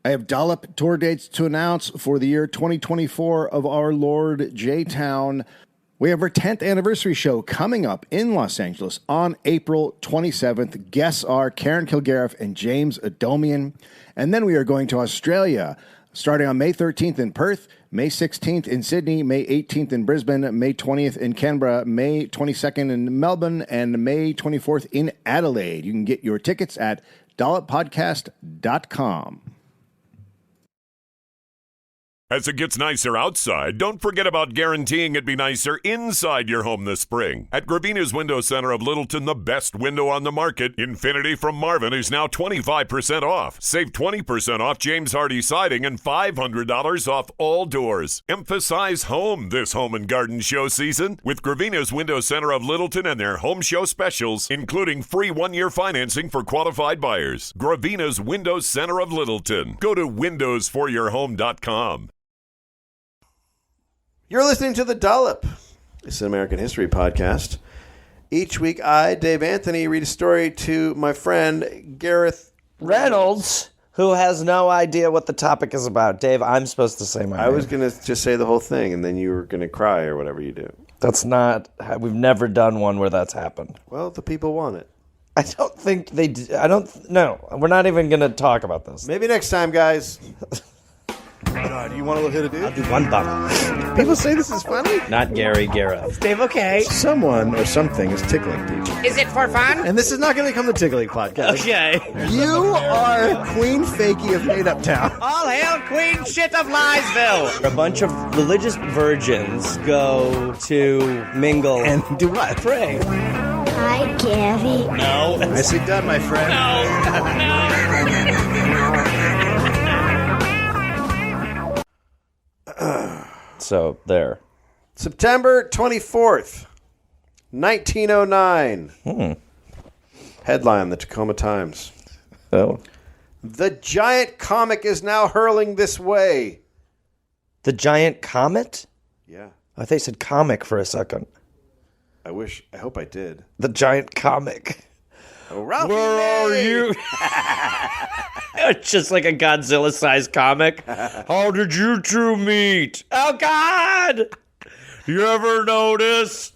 I have Dollop tour dates to announce for the year 2024 of our Lord J-Town. We have our 10th anniversary show coming up in Los Angeles on April 27th. Guests are Karen Kilgariff and James Adomian. And then we are going to Australia, starting on May 13th in Perth, May 16th in Sydney, May 18th in Brisbane, May 20th in Canberra, May 22nd in Melbourne, and May 24th in Adelaide. You can get your tickets at dolloppodcast.com. As it gets nicer outside, don't forget about guaranteeing it be nicer inside your home this spring. At Gravina's Window Center of Littleton, the best window on the market, Infinity from Marvin is now 25% off. Save 20% off James Hardy siding and $500 off all doors. Emphasize home this home and garden show season with Gravina's Window Center of Littleton and their home show specials, including free one-year financing for qualified buyers. Gravina's Window Center of Littleton. Go to windowsforyourhome.com. You're listening to The Dollop. It's an American history podcast. Each week, I, Dave Anthony, read a story to my friend Gareth Reynolds, who has no idea what the topic is about. Dave, I'm supposed to say my name. I was going to just say the whole thing, and then you were going to cry or whatever you do. That's not... We've never done one where that's happened. Well, the people want it. I don't think they... No, we're not even going to talk about this. Maybe next time, guys. Do you want to hit a dude? I'll do one bottle. People say this is funny. Not Gary Gareth. Dave, okay. Someone or something is tickling people. Is it for fun? And this is not going to become the Tickling Podcast. Okay. You are Queen Fakey of Made Up Town. All hail Queen Shit of Liesville. A bunch of religious virgins go to mingle And do what? pray. Hi, Gary. No. Nicely done, my friend. So, there. September 24th, 1909. Headline, the Tacoma Times. Oh. The giant comet is now hurling this way. The giant comet? Yeah, I thought you said comic for a second. I hope I did. The giant comic. Oh, Ralphie Where are May! you? It's just like a Godzilla-sized comic. How did you two meet? Oh, God! You ever notice?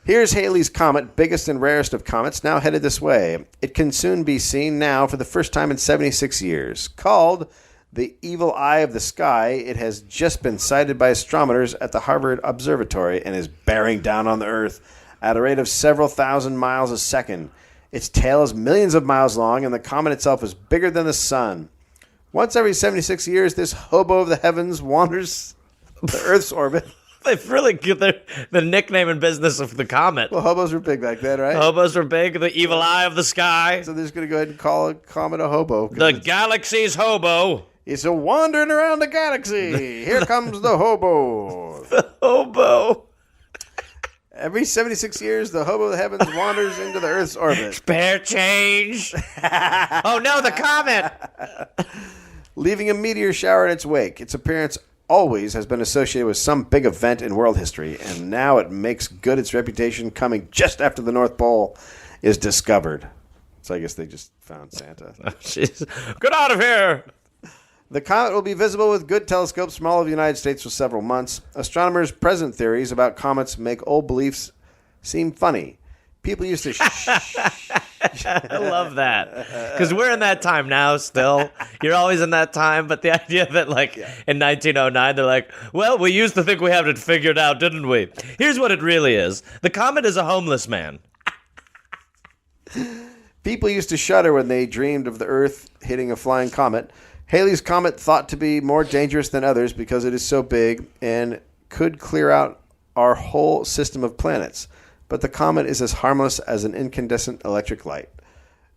Here's Halley's Comet, biggest and rarest of comets, now headed this way. It can soon be seen now for the first time in 76 years. Called the Evil Eye of the Sky, it has just been sighted by astronomers at the Harvard Observatory and is bearing down on the Earth at a rate of several thousand miles a second. Its tail is millions of miles long, and the comet itself is bigger than the sun. Once every 76 years, this hobo of the heavens wanders the Earth's orbit. They've really get the nickname and business of the comet. Well, hobos were big back then, right? Hobos were big, the evil eye of the sky. So they're just going to go ahead and call a comet a hobo. The galaxy's hobo. It's a wandering around the galaxy. Here comes the hobo. Hobo. Every 76 years, the hobo of the heavens wanders into the Earth's orbit. Spare change. Oh, no, the comet. Leaving a meteor shower in its wake. Its appearance always has been associated with some big event in world history, and now it makes good its reputation coming just after the North Pole is discovered. So I guess they just found Santa. Jeez. Get out of here. The comet will be visible with good telescopes from all of the United States for several months. Astronomers' present theories about comets make old beliefs seem funny. People used to I love that. Because we're in that time now still. You're always in that time. But the idea that, like, in 1909, they're like, well, we used to think we had it figured out, didn't we? Here's what it really is. The comet is a homeless man. People used to shudder when they dreamed of the Earth hitting a flying comet. Halley's Comet thought to be more dangerous than others because it is so big and could clear out our whole system of planets. But the comet is as harmless as an incandescent electric light.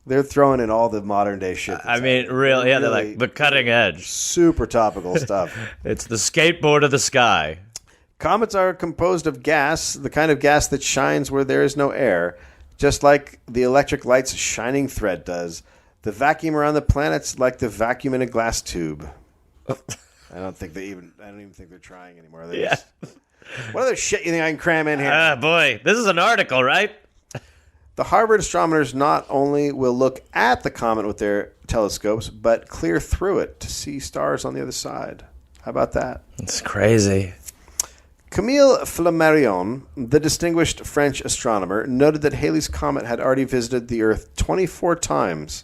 They're throwing in all the modern day shit. I mean, really, yeah, they're like the cutting edge. Super topical stuff. It's the skateboard of the sky. Comets are composed of gas, the kind of gas that shines where there is no air, just like the electric light's shining thread does. The vacuum around the planet's like the vacuum in a glass tube. I don't even think they're trying anymore. What other shit you think I can cram in here? Ah, boy, this is an article, right? The Harvard astronomers not only will look at the comet with their telescopes, but clear through it to see stars on the other side. How about that? It's crazy. Camille Flammarion, the distinguished French astronomer, noted that Halley's Comet had already visited the Earth 24 times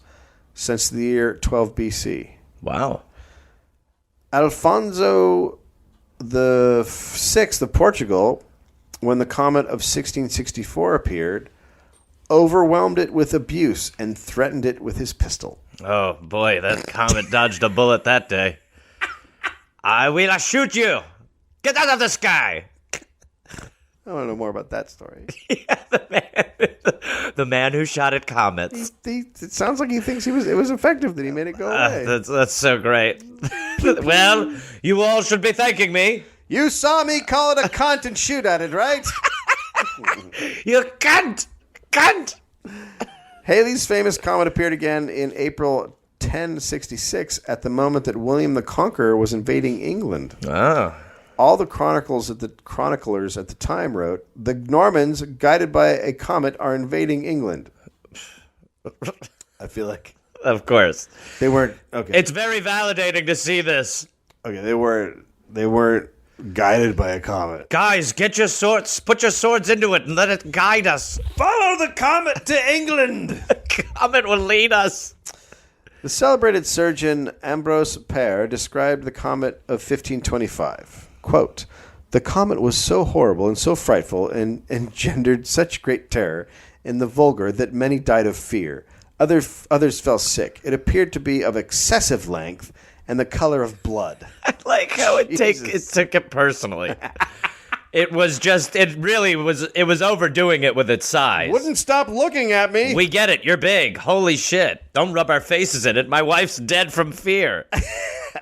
since the year 12 BC. Wow. Alfonso the Sixth of Portugal, when the comet of 1664 appeared, overwhelmed it with abuse and threatened it with his pistol. Oh, boy, that comet dodged a bullet that day. I will shoot you. Get out of the sky. I want to know more about that story. The man who shot at comets. It sounds like he thinks it was effective, that he made it go away. That's so great. Well, you all should be thanking me. You saw me call it a cunt and shoot at it, right? You cunt. Cunt. Halley's famous comet appeared again in April 1066 at the moment that William the Conqueror was invading England. Oh. All the chroniclers at the time wrote, "The Normans, guided by a comet, are invading England." I feel like Of course. they weren't okay. It's very validating to see this. Okay, they weren't guided by a comet. Guys, get your swords. Put your swords into it and let it guide us. Follow the comet to England. Comet will lead us. The celebrated surgeon Ambrose Pare described the comet of 1525. Quote, "The comet was so horrible and so frightful and engendered such great terror in the vulgar that many died of fear. Others fell sick. It appeared to be of excessive length and the color of blood." I like how it took it personally. It was overdoing it with its size. Wouldn't stop looking at me. We get it. You're big. Holy shit. Don't rub our faces in it. My wife's dead from fear.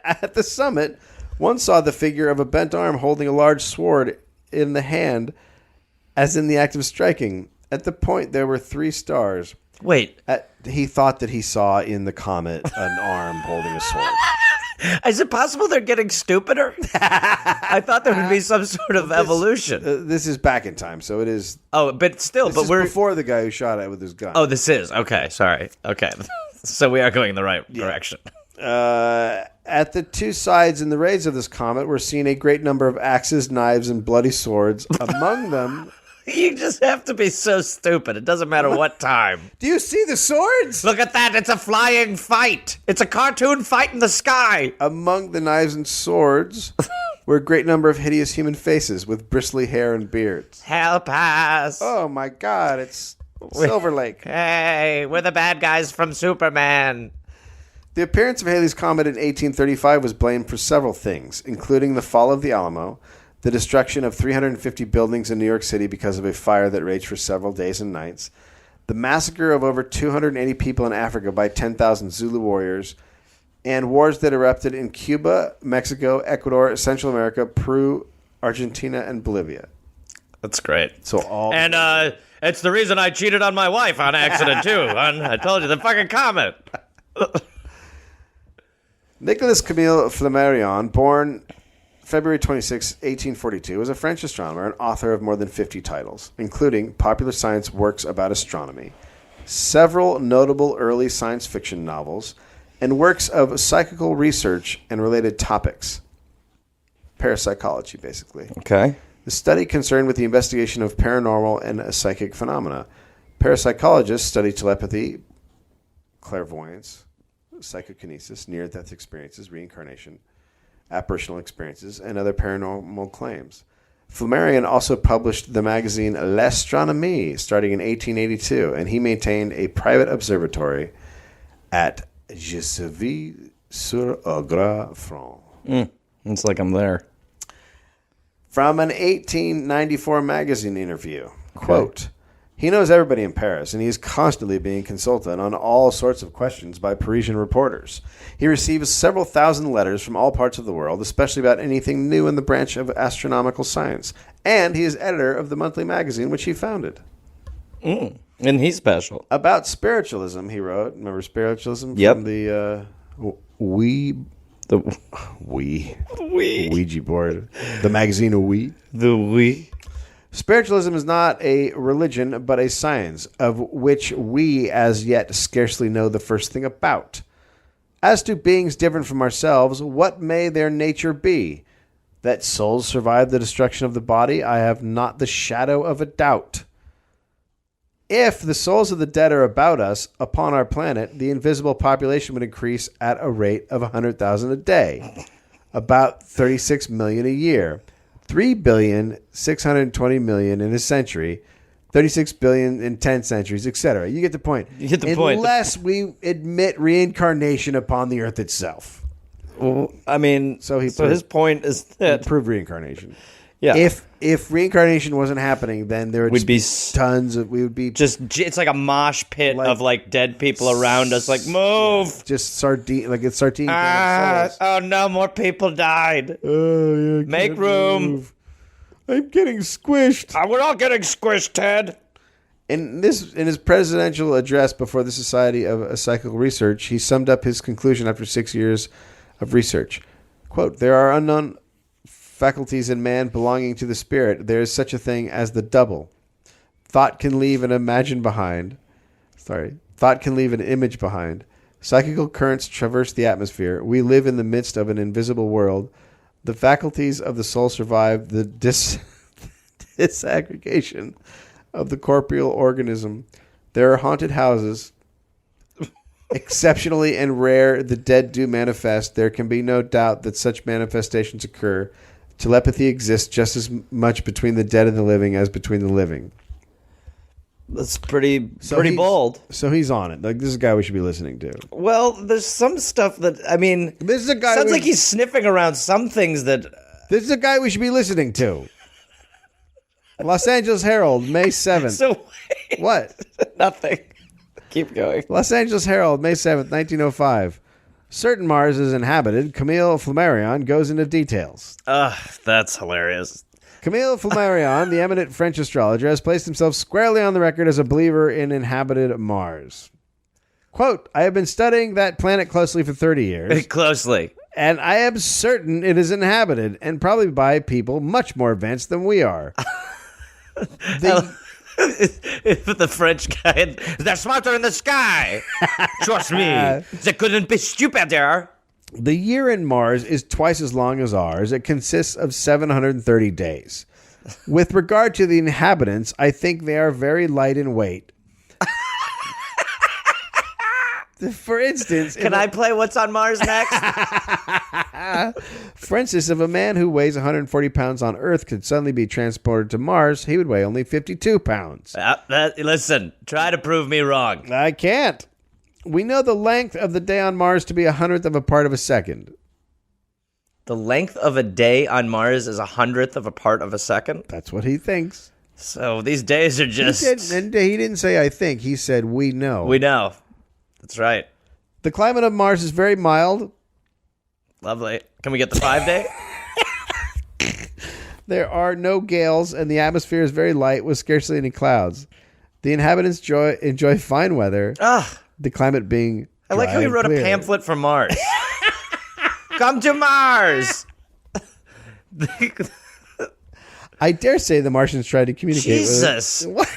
At the summit, one saw the figure of a bent arm holding a large sword in the hand, as in the act of striking. At the point, there were 3 stars. Wait. He thought that he saw in the comet an arm holding a sword. Is it possible they're getting stupider? I thought there would be some sort of evolution. This is back in time, so it is. Oh, but still, This is before the guy who shot it with his gun. Oh, this is. Okay, sorry. Okay. So we are going in the right direction. At the 2 sides in the rays of this comet were seen a great number of axes, knives, and bloody swords. Among them... You just have to be so stupid. It doesn't matter what time. Do you see the swords? Look at that. It's a flying fight. It's a cartoon fight in the sky. Among the knives and swords were a great number of hideous human faces with bristly hair and beards. Help us. Oh my God, it's Silver Lake. Hey, we're the bad guys from Superman. The appearance of Halley's Comet in 1835 was blamed for several things, including the fall of the Alamo, the destruction of 350 buildings in New York City because of a fire that raged for several days and nights, the massacre of over 280 people in Africa by 10,000 Zulu warriors, and wars that erupted in Cuba, Mexico, Ecuador, Central America, Peru, Argentina, and Bolivia. That's great. So all And it's the reason I cheated on my wife on accident, too. I told you, the fucking comet. Nicolas Camille Flammarion, born February 26, 1842, was a French astronomer and author of more than 50 titles, including popular science works about astronomy, several notable early science fiction novels, and works of psychical research and related topics. Parapsychology, basically. Okay. The study concerned with the investigation of paranormal and psychic phenomena. Parapsychologists study telepathy, clairvoyance, psychokinesis, near-death experiences, reincarnation, apparitional experiences, and other paranormal claims. Flammarion also published the magazine L'Astronomie starting in 1882, and he maintained a private observatory at Giseville-sur-Agra, It's like I'm there. From an 1894 magazine interview, quote, "He knows everybody in Paris, and he is constantly being consulted on all sorts of questions by Parisian reporters. He receives several thousand letters from all parts of the world, especially about anything new in the branch of astronomical science. And he is editor of the monthly magazine which he founded." And he's special. About spiritualism, he wrote. Remember spiritualism? Yep. From the Ouija board. The magazine Oui. The we. Spiritualism is not a religion, but a science, of which we as yet scarcely know the first thing about. As to beings different from ourselves, what may their nature be? That souls survive the destruction of the body, I have not the shadow of a doubt. If the souls of the dead are about us, upon our planet, the invisible population would increase at a rate of 100,000 a day, about 36 million a year, 3,620,000,000 in a century, 36 billion in 10 centuries, etc. You get the point. You get the point. Unless we admit reincarnation upon the earth itself. Well, I mean, so his point is that prove reincarnation. Yeah. If reincarnation wasn't happening, then there would be tons of. We would be it's like a mosh pit of like dead people around us. Like move, just sardine, like it's sardine. Oh no, more people died. Oh yeah, make room. Move. I'm getting squished. We're all getting squished, Ted. In his presidential address before the Society of Psychical Research, he summed up his conclusion after 6 years of research. Quote, there are unknown faculties in man belonging to the spirit. There is such a thing as the double. Thought can leave an image behind. Psychical currents traverse the atmosphere. We live in the midst of an invisible world. The faculties of the soul survive the disaggregation of the corporeal organism. There are haunted houses. Exceptionally and rare, the dead do manifest. There can be no doubt that such manifestations occur. Telepathy exists just as much between the dead and the living as between the living. That's pretty bold. So he's on it. Like, this is a guy we should be listening to. Well, there's some stuff that, I mean, this is a guy sounds like he's sniffing around some things that... This is a guy we should be listening to. Los Angeles Herald, May 7th. So wait. What? Nothing. Keep going. Los Angeles Herald, May 7th, 1905. Certain Mars is inhabited. Camille Flammarion goes into details. That's hilarious. Camille Flammarion, the eminent French astrologer, has placed himself squarely on the record as a believer in inhabited Mars. Quote, I have been studying that planet closely for 30 years. Closely. And I am certain it is inhabited, and probably by people much more advanced than we are. The French guy, they're smarter in the sky. Trust me, they couldn't be stupider. The year in Mars is twice as long as ours. It consists of 730 days. With regard to the inhabitants, I think they are very light in weight. For instance... Can I play What's on Mars next? For instance, if a man who weighs 140 pounds on Earth could suddenly be transported to Mars, he would weigh only 52 pounds. Listen, try to prove me wrong. I can't. We know the length of the day on Mars to be 100th of a part of a second. The length of a day on Mars is 100th of a part of a second? That's what he thinks. So these days are just... He didn't say I think. He said we know. We know. That's right. The climate of Mars is very mild. Lovely. Can we get the 5-day? There are no gales, and the atmosphere is very light with scarcely any clouds. The inhabitants enjoy fine weather. The climate being I like how he wrote a pamphlet for Mars. Come to Mars! I dare say the Martians tried to communicate with Jesus. What?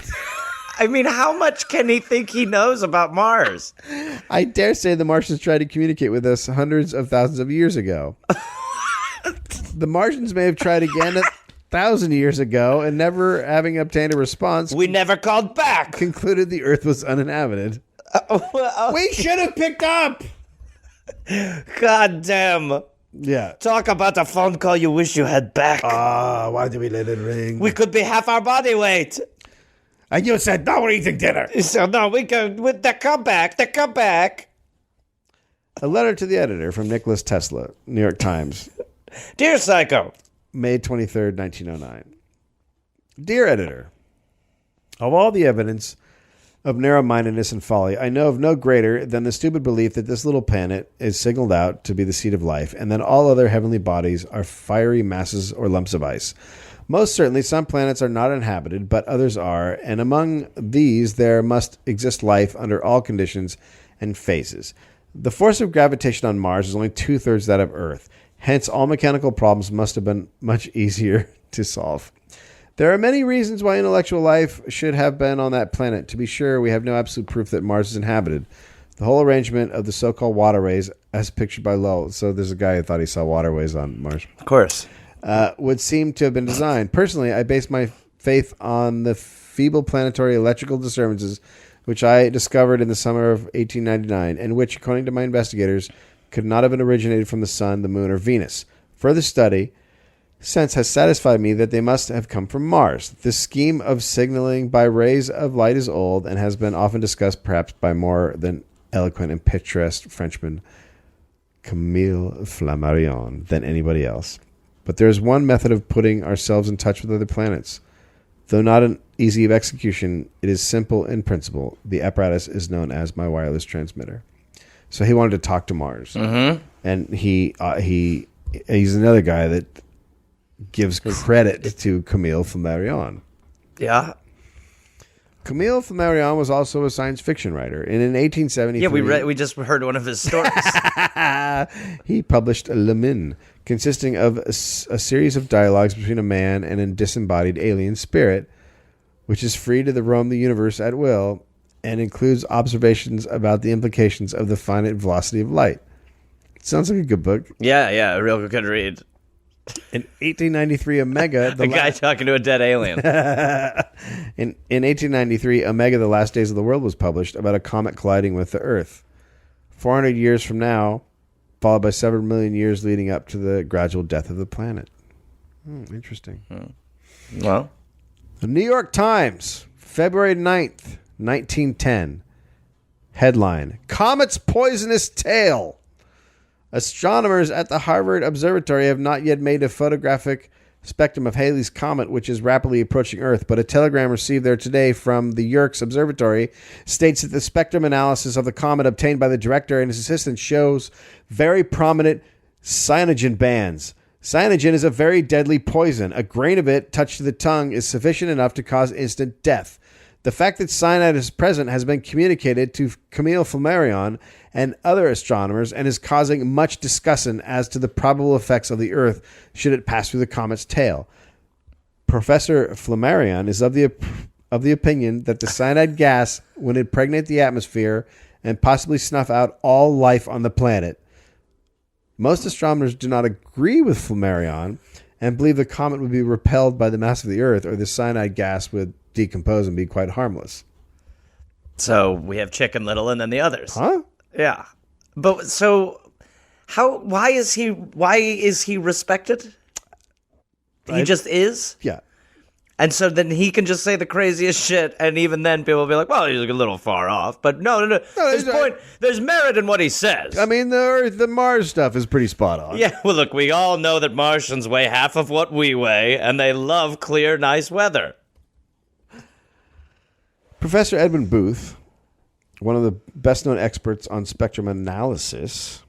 I mean, how much can he think he knows about Mars? I dare say the Martians tried to communicate with us hundreds of thousands of years ago. The Martians may have tried again 1,000 years ago and never having obtained a response. We never called back. Concluded the Earth was uninhabited. We should have picked up. God damn. Yeah. Talk about a phone call you wish you had back. Why did we let it ring? We could be half our body weight. And you said, no, we're eating dinner. So, no, we can, with the comeback. A letter to the editor from Nicholas Tesla, New York Times. Dear Psycho. May 23rd, 1909. Dear editor, of all the evidence of narrow-mindedness and folly, I know of no greater than the stupid belief that this little planet is signaled out to be the seat of life, and that all other heavenly bodies are fiery masses or lumps of ice. Most certainly, some planets are not inhabited, but others are, and among these there must exist life under all conditions and phases. The force of gravitation on Mars is only 2/3 that of Earth. Hence, all mechanical problems must have been much easier to solve. There are many reasons why intellectual life should have been on that planet. To be sure, we have no absolute proof that Mars is inhabited. The whole arrangement of the so-called waterways, as pictured by Lowell, so there's a guy who thought he saw waterways on Mars, Of course. would seem to have been designed. Personally, I base my faith on the feeble planetary electrical disturbances which I discovered in the summer of 1899, and which, according to my investigators, could not have been originated from the Sun, the Moon, or Venus. Further study since has satisfied me that they must have come from Mars. This scheme of signaling by rays of light is old and has been often discussed, perhaps by more than eloquent and picturesque Frenchman Camille Flammarion than anybody else. But there is one method of putting ourselves in touch with other planets. Though not an easy of execution, it is simple in principle. The apparatus is known as my wireless transmitter. So he wanted to talk to Mars, and he's another guy that gives credit to Camille Flammarion. Yeah. Camille Flammarion was also a science fiction writer, and in 1873... Yeah, we just heard one of his stories. he published Le Mine, consisting of a series of dialogues between a man and a disembodied alien spirit, which is free to roam the universe at will, and includes observations about the implications of the finite velocity of light. Sounds like a good book. Yeah, a real good read. In 1893, Omega... A guy talking to a dead alien. In 1893, Omega, The Last Days of the World was published about a comet colliding with the Earth. 400 years from now, followed by several million years leading up to the gradual death of the planet. Interesting. Well, The New York Times, February 9th, 1910. Headline, Comet's Poisonous Tail. Astronomers at the Harvard Observatory have not yet made a photographic spectrum of Halley's Comet, which is rapidly approaching Earth, but a telegram received there today from the Yerkes Observatory states that the spectrum analysis of the comet obtained by the director and his assistant shows very prominent cyanogen bands. Cyanogen is a very deadly poison. A grain of it touched to the tongue is sufficient enough to cause instant death. The fact that cyanide is present has been communicated to Camille Flammarion and other astronomers and is causing much discussion as to the probable effects of the Earth should it pass through the comet's tail. Professor Flammarion is of the opinion that the cyanide gas would impregnate the atmosphere and possibly snuff out all life on the planet. Most astronomers do not agree with Flammarion and believe the comet would be repelled by the mass of the Earth, or the cyanide gas would decompose and be quite harmless. so we have Chicken Little and then the others. Huh? Yeah. But so why is he respected? He just is? Yeah. And so then he can just say the craziest shit, and even then people will be like, well, he's a little far off. But no. There's merit in what he says. I mean, the Mars stuff is pretty spot on. Yeah, well, look, we all know that Martians weigh half of what we weigh, and they love clear, nice weather. Professor Edwin Booth, one of the best-known experts on spectrum analysis,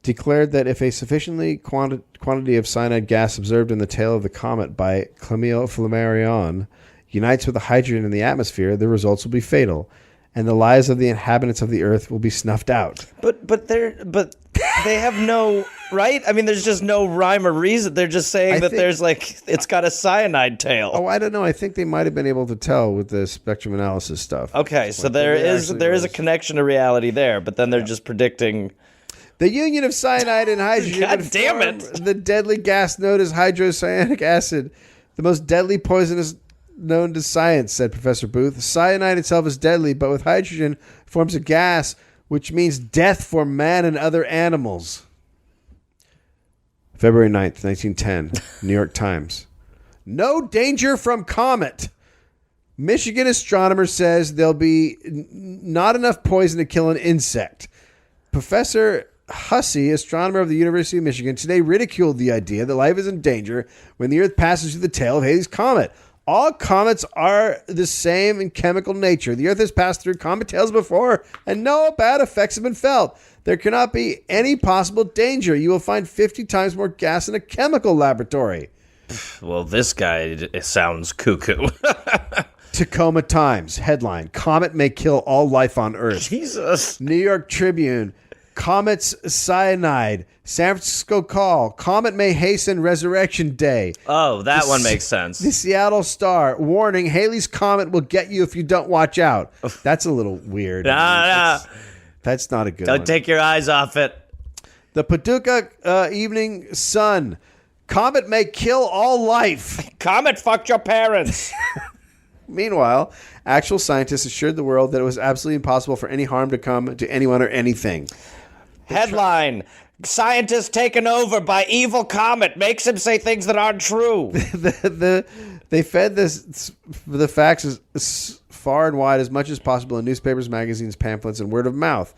declared that if a sufficiently quantity of cyanide gas observed in the tail of the comet by Camille Flammarion unites with the hydrogen in the atmosphere, the results will be fatal, and the lives of the inhabitants of the Earth will be snuffed out. But they have no right. I mean, there's just no rhyme or reason. They're just saying there's it's got a cyanide tail. Oh, I don't know. I think they might have been able to tell with the spectrum analysis stuff. Okay, so there is a connection to reality there, but then they're just predicting. The union of cyanide and hydrogen God would damn form it. the deadly gas known as hydrocyanic acid, the most deadly poisonous known to science, said Professor Booth. Cyanide itself is deadly, but with hydrogen forms a gas, which means death for man and other animals. February 9th, 1910, New York Times. No danger from comet. Michigan astronomer says there'll be not enough poison to kill an insect. Professor Hussey, astronomer of the University of Michigan, today ridiculed the idea that life is in danger when the Earth passes through the tail of Halley's Comet. All comets are the same in chemical nature. The Earth has passed through comet tails before, and no bad effects have been felt. There cannot be any possible danger. You will find 50 times more gas in a chemical laboratory. Well, this guy sounds cuckoo. Tacoma Times, headline, Comet may kill all life on Earth. Jesus. New York Tribune, Comet's cyanide. San Francisco Call. Comet may hasten Resurrection Day. Oh, that one makes sense. The Seattle Star. Warning, Halley's Comet will get you if you don't watch out. That's a little weird. That's not a good one. Don't take your eyes off it. The Paducah Evening Sun. Comet may kill all life. Comet fucked your parents. Meanwhile, actual scientists assured the world that it was absolutely impossible for any harm to come to anyone or anything. Headline: Scientists taken over by evil comet makes him say things that aren't true. They fed the facts as far and wide as much as possible in newspapers, magazines, pamphlets, and word of mouth.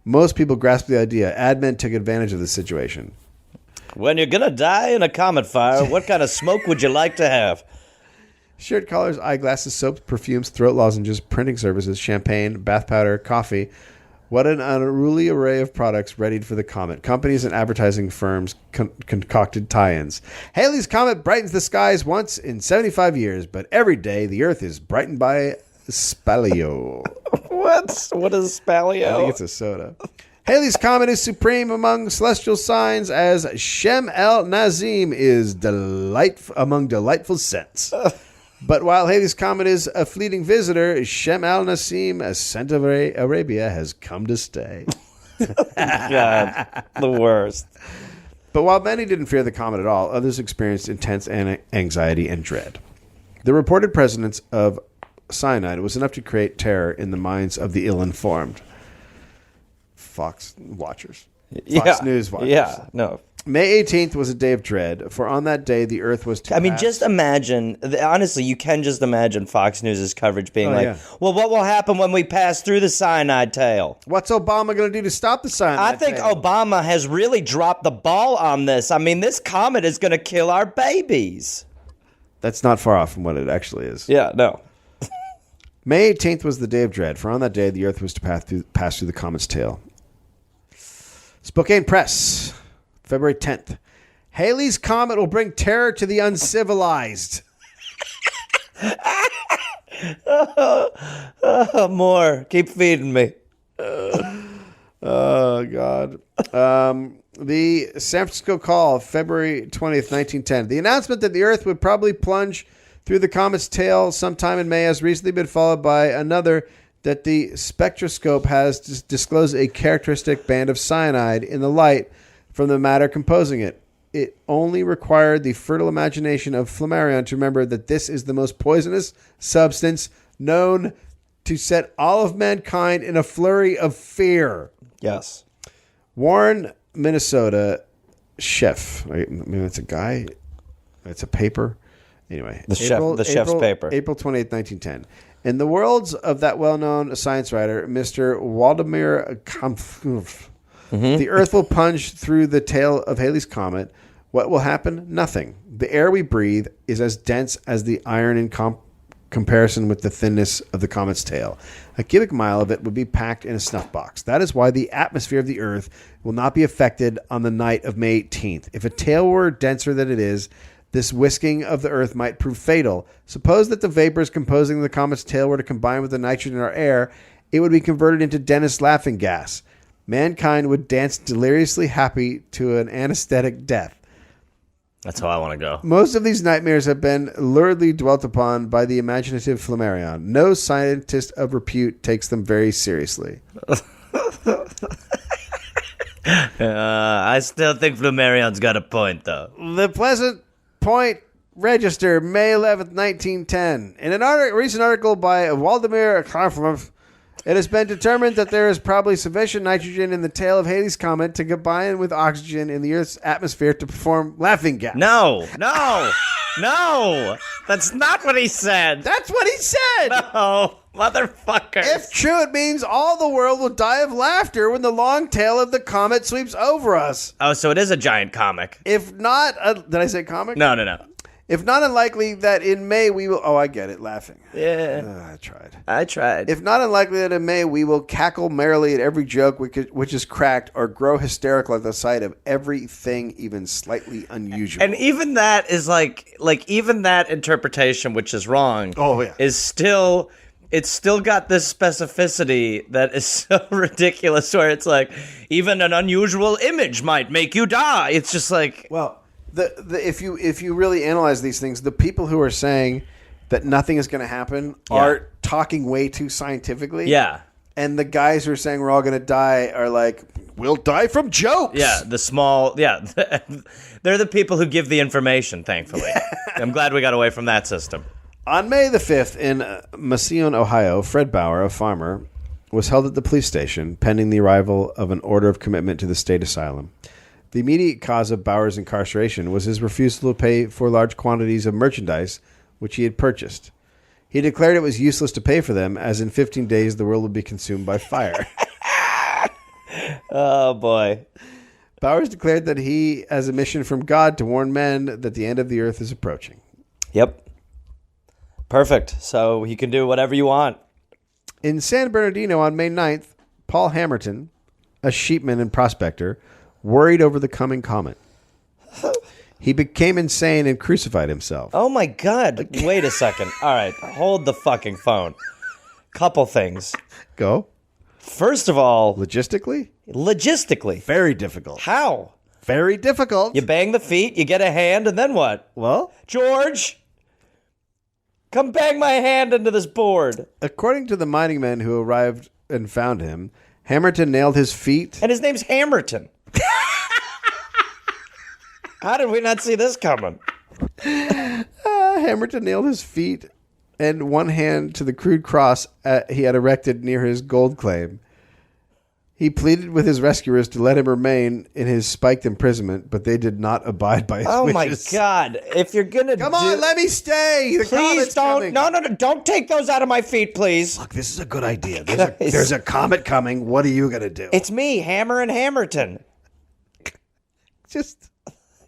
Most people grasped the idea. Ad men took advantage of the situation. When you're going to die in a comet fire, what kind of smoke would you like to have? Shirt collars, eyeglasses, soaps, perfumes, throat lozenges, printing services, champagne, bath powder, coffee. What an unruly array of products readied for the comet. Companies and advertising firms concocted tie-ins. Halley's Comet brightens the skies once in 75 years, but every day the Earth is brightened by Spalio. What? What is Spalio? I think it's a soda. Halley's Comet is supreme among celestial signs as Shem El Nazim is among delightful scents. But while Halley's Comet is a fleeting visitor, Shem El Nazim, a scent of Arabia, has come to stay. God, the worst. But while many didn't fear the comet at all, others experienced intense anxiety and dread. The reported presence of cyanide was enough to create terror in the minds of the ill-informed. Fox watchers. Fox News watchers. Yeah, no. May 18th was a day of dread, for on that day the Earth was to pass. Just imagine, honestly, you can just imagine Fox News' coverage being well, what will happen when we pass through the cyanide tail? What's Obama going to do to stop the cyanide I think tail? Obama has really dropped the ball on this. I mean, this comet is going to kill our babies. That's not far off from what it actually is. Yeah, no. May 18th was the day of dread, for on that day the Earth was to pass through the comet's tail. Spokane Press, February 10th. Halley's Comet will bring terror to the uncivilized. More. Keep feeding me. Oh, God. The San Francisco Call, February 20th, 1910. The announcement that the Earth would probably plunge through the comet's tail sometime in May has recently been followed by another that the spectroscope has disclosed a characteristic band of cyanide in the light from the matter composing it. It only required the fertile imagination of Flammarion to remember that this is the most poisonous substance known to set all of mankind in a flurry of fear. Yes. Warren, Minnesota chef. Maybe that's a guy. That's a paper. Anyway. The chef's paper. April 28th, 1910. In the words of that well-known science writer, Mr. Waldemar Kampf, the Earth will plunge through the tail of Halley's Comet. What will happen? Nothing. The air we breathe is as dense as the iron in comparison with the thinness of the comet's tail. A cubic mile of it would be packed in a snuff box. That is why the atmosphere of the Earth will not be affected on the night of May 18th. If a tail were denser than it is, this whisking of the Earth might prove fatal. Suppose that the vapors composing the comet's tail were to combine with the nitrogen in our air, it would be converted into Dennis laughing gas. Mankind would dance deliriously happy to an anesthetic death. That's how I want to go. Most of these nightmares have been luridly dwelt upon by the imaginative Flammarion. No scientist of repute takes them very seriously. I still think Flammarion's got a point, though. The Pleasant Point Register, May 11th, 1910. In a recent article by Waldemar Kampf, it has been determined that there is probably sufficient nitrogen in the tail of Halley's Comet to combine with oxygen in the Earth's atmosphere to perform laughing gas. No. That's not what he said. That's what he said. No, motherfucker. If true, it means all the world will die of laughter when the long tail of the comet sweeps over us. Oh, so it is a giant comic. If not, did I say comic? No. If not unlikely that in May we will... Oh, I get it, laughing. Yeah. I tried. If not unlikely that in May we will cackle merrily at every joke which is cracked or grow hysterical at the sight of everything even slightly unusual. And even that is like even that interpretation, which is wrong, Oh, yeah. is still it's still got this specificity that is so ridiculous where it's like, even an unusual image might make you die. It's just like... Well, if you really analyze these things, the people who are saying that nothing is going to happen are talking way too scientifically. Yeah. And the guys who are saying we're all going to die are like, we'll die from jokes. Yeah, they're the people who give the information, thankfully. I'm glad we got away from that system. On May the 5th in Massillon, Ohio, Fred Bauer, a farmer, was held at the police station pending the arrival of an order of commitment to the state asylum. The immediate cause of Bauer's incarceration was his refusal to pay for large quantities of merchandise which he had purchased. He declared it was useless to pay for them, as in 15 days the world would be consumed by fire. Oh, boy. Bowers declared that he has a mission from God to warn men that the end of the earth is approaching. Yep. Perfect. So he can do whatever you want. In San Bernardino on May 9th, Paul Hammerton, a sheepman and prospector, worried over the coming comet. He became insane and crucified himself. Oh, my God. Wait a second. All right. Hold the fucking phone. Couple things. Go. First of all, Logistically? Very difficult. How? Very difficult. You bang the feet, you get a hand, and then what? Well, George, come bang my hand into this board. according to the mining men who arrived and found him, Hammerton nailed his feet. And his name's Hammerton. How did we not see this coming? Hammerton nailed his feet and one hand to the crude cross he had erected near his gold claim. He pleaded with his rescuers to let him remain in his spiked imprisonment, but they did not abide by his wishes. My God. If you're going to Come on, let me stay. The Please comet's don't. coming. No. Don't take those out of my feet, please. Look, this is a good idea. Guys. There's a comet coming. What are you going to do? It's me, Hammer and Hammerton. Just,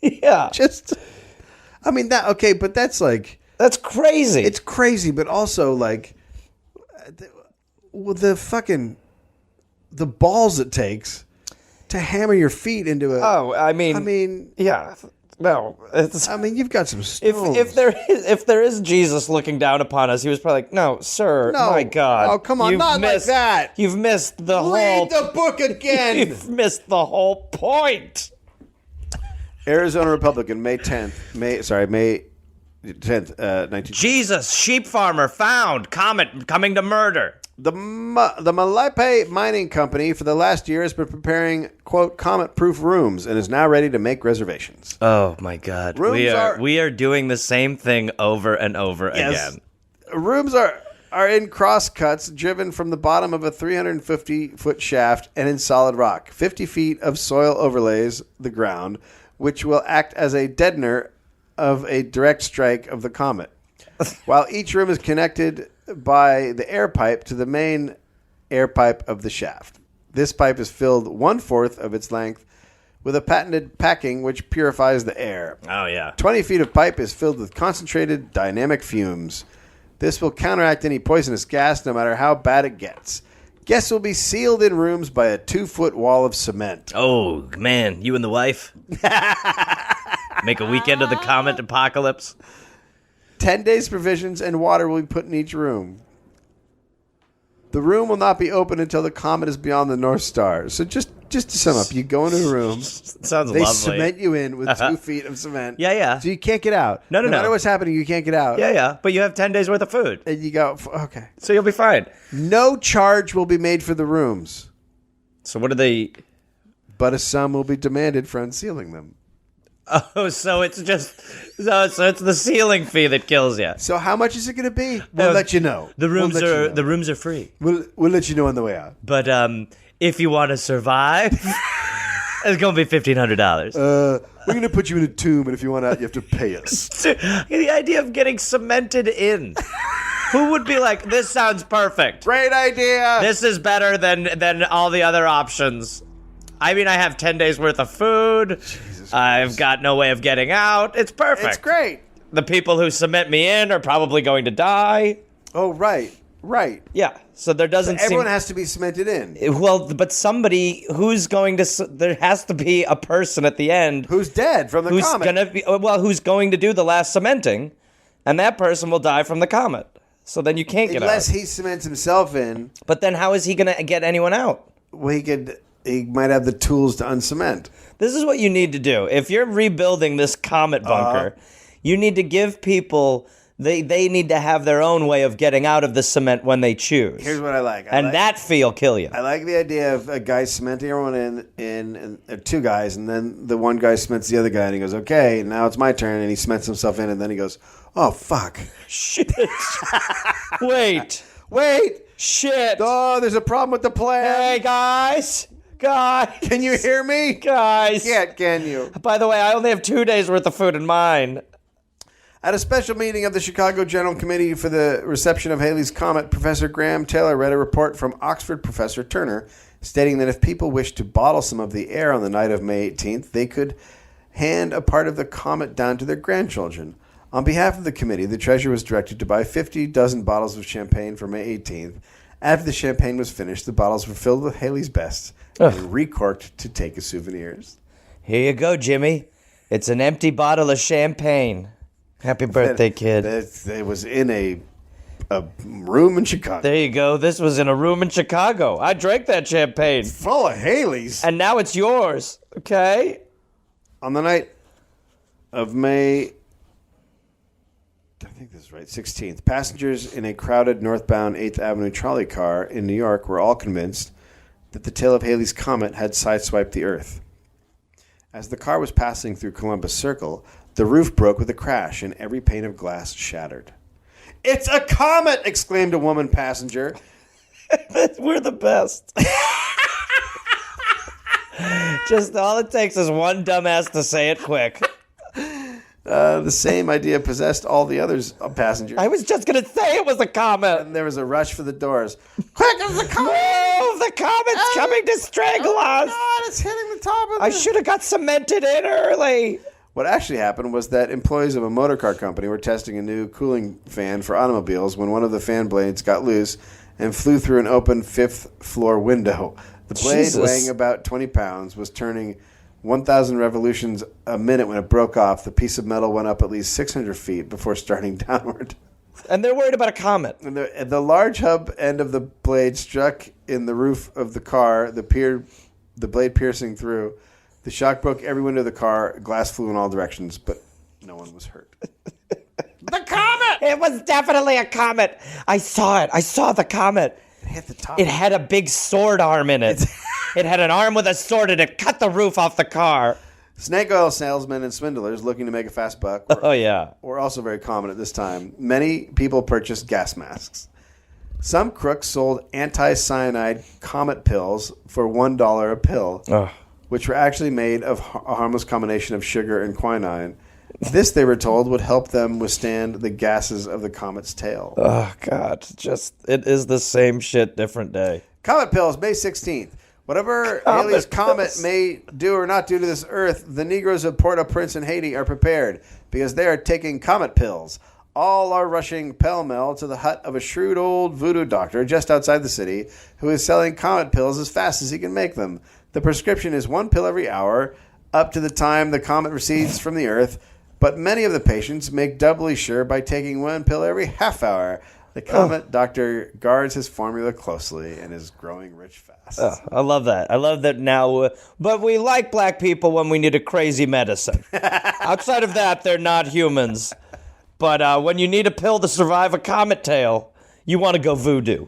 Yeah. I mean, but that's like, That's crazy. it's crazy, but also like, the balls it takes to hammer your feet into a. Oh, I mean, yeah. No, it's. I mean, you've got some stones. If there is Jesus looking down upon us, he was probably like, "No, sir, No. my God, Oh, come on, you've not like that. You've missed the whole. Read the book again. You've missed the whole point." Arizona Republican, May 10th, May 10th, 19. Jesus, sheep farmer found. Comet coming to murder. The Malapai Mining Company for the last year has been preparing, quote, comet-proof rooms and is now ready to make reservations. Oh my God, Rooms we are doing the same thing over and over Yes. again. Rooms are in cross-cuts driven from the bottom of a 350-foot shaft and in solid rock. 50 feet of soil overlays the ground, which will act as a deadener of a direct strike of the comet. While each room is connected by the air pipe to the main air pipe of the shaft. This pipe is filled 1/4 of its length with a patented packing which purifies the air. Oh yeah. 20 feet of pipe is filled with concentrated dynamic fumes. This will counteract any poisonous gas no matter how bad it gets. Guests will be sealed in rooms by a 2-foot wall of cement. Oh man, you and the wife make a weekend of the comet apocalypse. 10 days provisions and water will be put in each room. The room will not be open until the comet is beyond the North Star. So just to sum up, you go into a room. Sounds They lovely. cement you in with 2 feet of cement. Yeah. So you can't get out. No. No matter what's happening, you can't get out. Yeah. But you have 10 days worth of food, And you go, okay. so you'll be fine. No charge will be made for the rooms, So what do they? but a sum will be demanded for unsealing them. Oh, so it's just so it's the ceiling fee that kills you. So how much is it going to be? We'll let you know. The rooms We'll let you are know. the rooms are free, We'll let you know on the way out. but if you want to survive, it's gonna be $1,500. We're going to put you in a tomb, and if you want out, you have to pay us. The idea of getting cemented in. Who would be like, this sounds perfect. Great idea. This is better than all the other options. I mean, I have 10 days worth of food. I've got no way of getting out. It's perfect. It's great. The people who cement me in are probably going to die. Oh, right. Yeah. So there doesn't Everyone seem... has to be cemented in. Well, but somebody who's going to... There has to be a person at the end Who's dead from the who's comet? going to be... Well, who's going to do the last cementing, and that person will die from the comet. So then you can't get Unless out. he cements himself in, But then how is he going to get anyone out? well, he might have the tools to uncement. This is what you need to do. If you're rebuilding this Comet bunker, you need to give people... They need to have their own way of getting out of the cement when they choose. Here's what I like. That fee will kill you. I like the idea of a guy cementing everyone in two guys, and then the one guy cements the other guy, and he goes, okay, now it's my turn, and he cements himself in, and then he goes, oh, fuck. Shit. Wait. Shit. Oh, there's a problem with the plan. Hey, guys. Can you hear me? Guys. Can you? By the way, I only have 2 days worth of food in mine. At a special meeting of the Chicago General Committee for the reception of Halley's Comet, Professor Graham Taylor read a report from Oxford Professor Turner stating that if people wished to bottle some of the air on the night of May 18th, they could hand a part of the comet down to their grandchildren. On behalf of the committee, the treasurer was directed to buy 50 dozen bottles of champagne for May 18th. After the champagne was finished, the bottles were filled with Halley's best and recorked to take as souvenirs. Here you go, Jimmy. It's an empty bottle of champagne. Happy birthday, kid. It was in a room in Chicago. There you go. This was in a room in Chicago. I drank that champagne. Full of Halley's. And now it's yours. Okay? On the night of May, I think this is right, 16th, passengers in a crowded northbound 8th Avenue trolley car in New York were all convinced that the tail of Halley's Comet had sideswiped the Earth. As the car was passing through Columbus Circle, the roof broke with a crash and every pane of glass shattered. It's a comet! Exclaimed a woman passenger. We're the best. Just all it takes is one dumbass to say it quick. The same idea possessed all the other passengers. I was just going to say it was a comet. And there was a rush for the doors. Quick, it's a comet! Move! The comet's coming to strangle us! God, it's hitting the top of I should have got cemented in early. What actually happened was that employees of a motor car company were testing a new cooling fan for automobiles when one of the fan blades got loose and flew through an open fifth-floor window. The blade, Jesus. weighing about 20 pounds, was turning 1,000 revolutions a minute when it broke off. The piece of metal went up at least 600 feet before starting downward. And they're worried about a comet. And the large hub end of the blade struck in the roof of the car, the blade piercing through. The shock broke every window of the car. Glass flew in all directions, but no one was hurt. The comet! It was definitely a comet. I saw it. I saw the comet. It hit the top. It had a big sword arm in it. It had an arm with a sword and it cut the roof off the car. Snake oil salesmen and swindlers looking to make a fast buck Oh, yeah. were also very common at this time. Many people purchased gas masks. Some crooks sold anti-cyanide comet pills for $1 a pill. Ugh. Which were actually made of a harmless combination of sugar and quinine. This, they were told, would help them withstand the gases of the comet's tail. Oh, God. It is the same shit, different day. Comet pills, May 16th. Whatever Halley's Comet may do or not do to this Earth, the Negroes of Port-au-Prince and Haiti are prepared because they are taking Comet pills. All are rushing pell-mell to the hut of a shrewd old voodoo doctor just outside the city who is selling Comet pills as fast as he can make them. The prescription is 1 pill every hour, up to the time the comet recedes from the Earth, but many of the patients make doubly sure by taking 1 pill every half hour. The comet doctor guards his formula closely and is growing rich fast. I love that. I love that now. But we like black people when we need a crazy medicine. Outside of that, they're not humans. But when you need a pill to survive a comet tail, you want to go voodoo.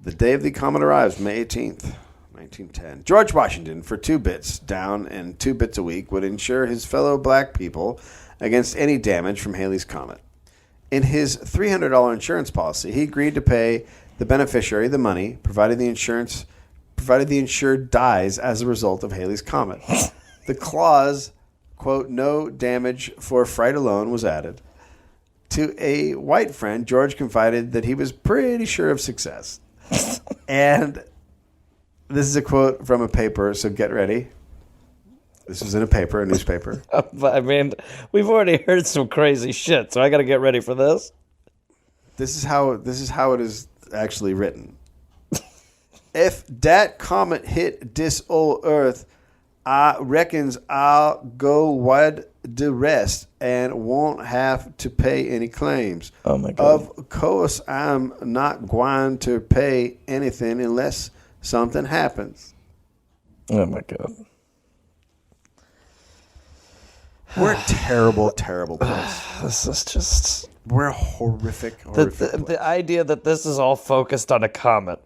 The day of the comet arrives, May 18th. 1910. George Washington, for 2 bits down and 2 bits a week, would insure his fellow black people against any damage from Halley's Comet. In his $300 insurance policy, he agreed to pay the beneficiary the money, provided the insured dies as a result of Halley's Comet. The clause, quote, no damage for fright alone, was added. To a white friend, George confided that he was pretty sure of success. And this is a quote from a paper, so get ready. This was in a newspaper. I mean, we've already heard some crazy shit, so I got to get ready for this. This is how it is actually written. If that comet hit this old Earth, I reckons I'll go wide the rest and won't have to pay any claims. Oh, my God. Of course, I'm not going to pay anything unless something happens. Oh, my God. We're a terrible, terrible place. This is just... We're a horrific place. The idea that this is all focused on a comet.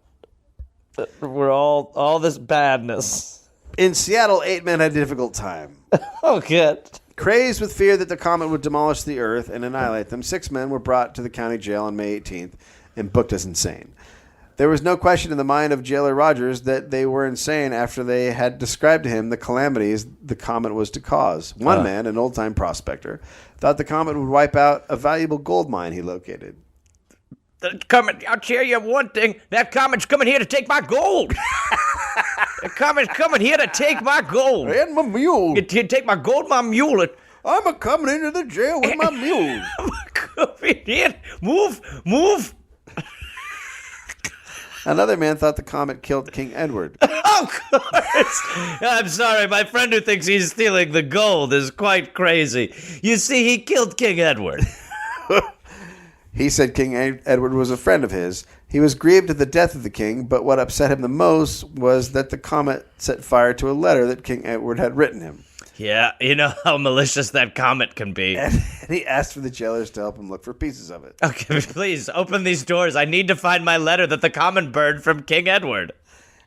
That we're all this badness. In Seattle, 8 men had a difficult time. Oh, good. Crazed with fear that the comet would demolish the Earth and annihilate them, 6 men were brought to the county jail on May 18th and booked as insane. There was no question in the mind of jailer Rogers that they were insane after they had described to him the calamities the comet was to cause. One man, an old-time prospector, thought the comet would wipe out a valuable gold mine he located. The comet, I'll tell you one thing. That comet's coming here to take my gold. The comet's coming here to take my gold. And my mule. You take my gold, my mule. I'm a coming into the jail with my mule. Coming in. Move. Another man thought the comet killed King Edward. Of course. I'm sorry. My friend who thinks he's stealing the gold is quite crazy. You see, he killed King Edward. He said King Edward was a friend of his. He was grieved at the death of the king, but what upset him the most was that the comet set fire to a letter that King Edward had written him. Yeah, you know how malicious that comet can be. And he asked for the jailers to help him look for pieces of it. Okay, please, open these doors. I need to find my letter that the comet burned from King Edward.